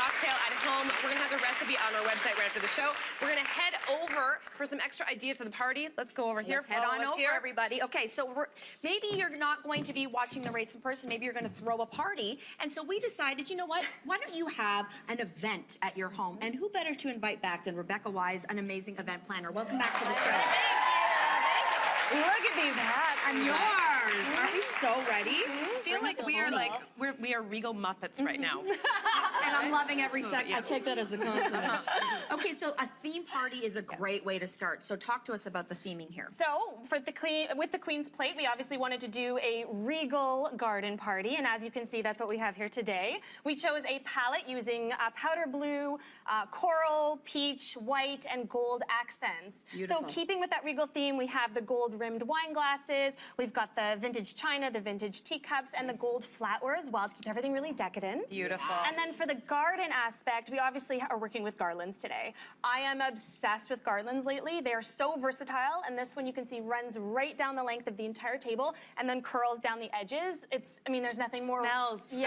cocktail at home. We're gonna have the recipe on our website right after the show. We're gonna head over for some extra ideas for the party. Let's go over here. Let's head on over, everybody. Okay, so maybe you're not going to be watching the race in person. Maybe you're going to throw a party. And so we decided, you know what? Why don't you have an event at your home? And who better to invite back than Rebecca Wise, an amazing event planner. Welcome back to the show. Thank you. Look at these hats. And yours. Aren't we so ready? I feel like we are regal Muppets right now. And I'm loving every second. I take that as a compliment. Okay, so a theme party is a great way to start. So talk to us about the theming here. So with the Queen's Plate, we obviously wanted to do a regal garden party, and as you can see, that's what we have here today. We chose a palette using powder blue, coral, peach, white, and gold accents. Beautiful. So keeping with that regal theme, we have the gold-rimmed wine glasses, we've got the vintage china, the vintage teacups, and the gold flatware as well to keep everything really decadent. Beautiful. And then for the garden aspect, we obviously are working with garlands today. I am obsessed with garlands lately. They are so versatile, and this one you can see runs right down the length of the entire table and then curls down the edges. I mean, there's nothing more. Smells so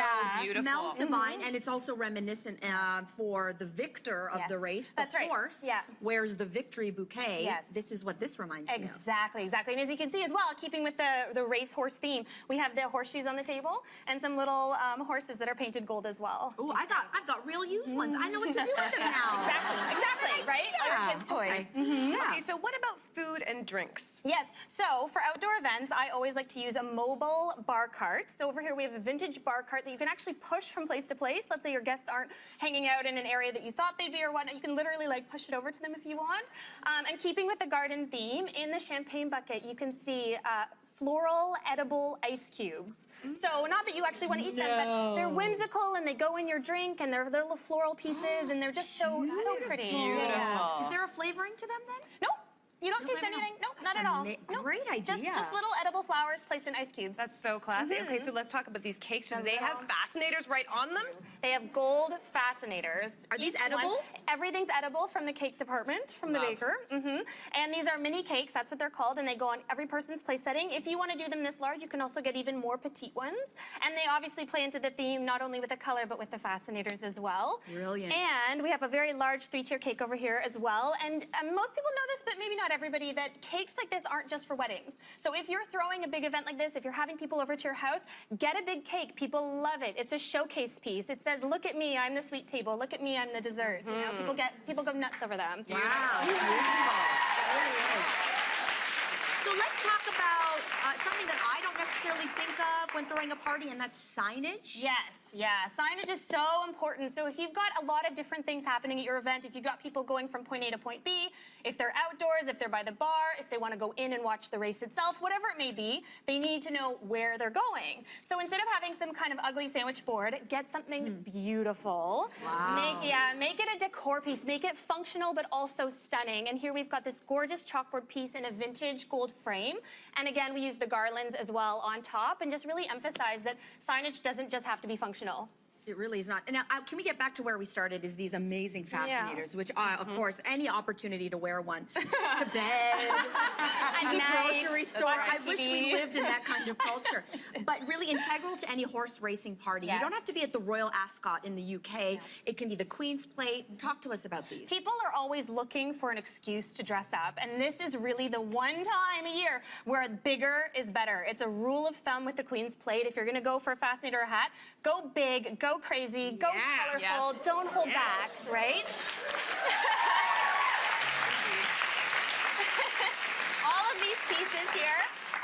beautiful. Smells divine, and it's also reminiscent for the victor of the race, the horse, wears the victory bouquet. Yes. This is what this reminds me of. Exactly. And as you can see as well, keeping with the racehorse theme, we have the horseshoes on the table and some little horses that are painted gold as well. Oh, I've got real used ones. I know what to do with them now. Exactly, right? Yeah. Our kids' toys. Okay. Okay, so what about food and drinks? Yes, so for outdoor events, I always like to use a mobile bar cart. So over here we have a vintage bar cart that you can actually push from place to place. Let's say your guests aren't hanging out in an area that you thought they'd be or whatnot. You can literally like push it over to them if you want. And keeping with the garden theme, in the champagne bucket, you can see floral edible ice cubes. So not that you actually want to eat them, but they're whimsical and they go in your drink and they're little floral pieces and they're just so pretty. Beautiful. Yeah. Is there a flavoring to them then? Nope. You don't taste anything. Nope, not at all. Nope. Great idea. Just little edible flowers placed in ice cubes. That's so classy. Okay, so let's talk about these cakes. Do they have fascinators right on them? They have gold fascinators. Are these edible? Everything's edible from the cake department, from the baker. And these are mini cakes, that's what they're called, and they go on every person's place setting. If you want to do them this large, you can also get even more petite ones. And they obviously play into the theme, not only with the color, but with the fascinators as well. Brilliant. And we have a very large 3-tier cake over here as well. And most people know this, but maybe not everybody, that cakes like this aren't just for weddings. So if you're throwing a big event like this, if you're having people over to your house, get a big cake. People love it. It's a showcase piece. It says, look at me, I'm the sweet table. Look at me, I'm the dessert. You know, people go nuts over them. Wow, beautiful. It really is. So let's talk about something that I don't necessarily think of when throwing a party, and that's signage. Yes, signage is so important. So if you've got a lot of different things happening at your event, if you've got people going from point A to point B, if they're outdoors, if they're by the bar, if they want to go in and watch the race itself, whatever it may be, they need to know where they're going. So instead of having some kind of ugly sandwich board, get something beautiful. Wow. Make it a decor piece. Make it functional, but also stunning. And here we've got this gorgeous chalkboard piece in a vintage gold frame. And again, we use the garlands as well on top and just really emphasize that signage doesn't just have to be functional. It really is not. And now, can we get back to where we started, is these amazing fascinators, which, of course, any opportunity to wear one to bed, to the grocery store. I wish we lived in that kind of culture. But really integral to any horse racing party. You don't have to be at the Royal Ascot in the UK. It can be the Queen's Plate. Talk to us about these. People are always looking for an excuse to dress up, and this is really the one time a year where bigger is better. It's a rule of thumb with the Queen's Plate. If you're going to go for a fascinator or a hat, go big, go crazy, go colorful, don't hold back, right? All of these pieces here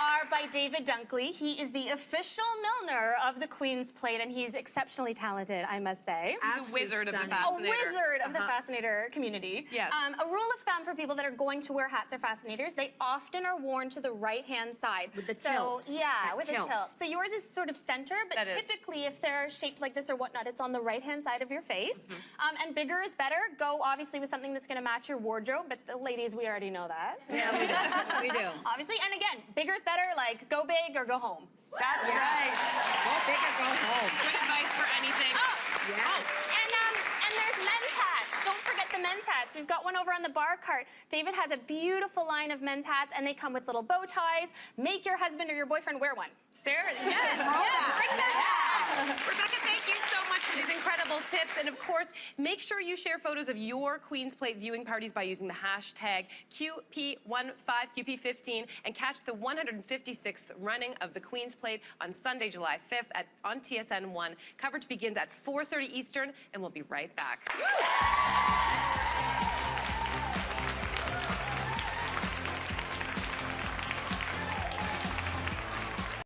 are by David Dunkley. He is the official milliner of the Queen's Plate, and he's exceptionally talented, I must say. He's a wizard of the fascinator. A wizard of the fascinator community. Yes. A rule of thumb for people that are going to wear hats or fascinators, they often are worn to the right-hand side. With the tilt. Yeah, with the tilt. So yours is sort of center, but typically if they're shaped like this or whatnot, it's on the right-hand side of your face. And bigger is better. Go obviously with something that's going to match your wardrobe, but the ladies, we already know that. Yeah, we do. We do. Obviously, and again, bigger is better, like go big or go home. That's right. Go big or go home. Good advice for anything. Yes. And there's men's hats. Don't forget the men's hats. We've got one over on the bar cart. David has a beautiful line of men's hats, and they come with little bow ties. Make your husband or your boyfriend wear one. There, yes, bring that back. Rebecca, thank you so much for these incredible Pebble tips. And of course, make sure you share photos of your Queen's Plate viewing parties by using the hashtag QP15, and catch the 156th running of the Queen's Plate on Sunday, July 5th on TSN 1. Coverage begins at 4:30 Eastern, and we'll be right back.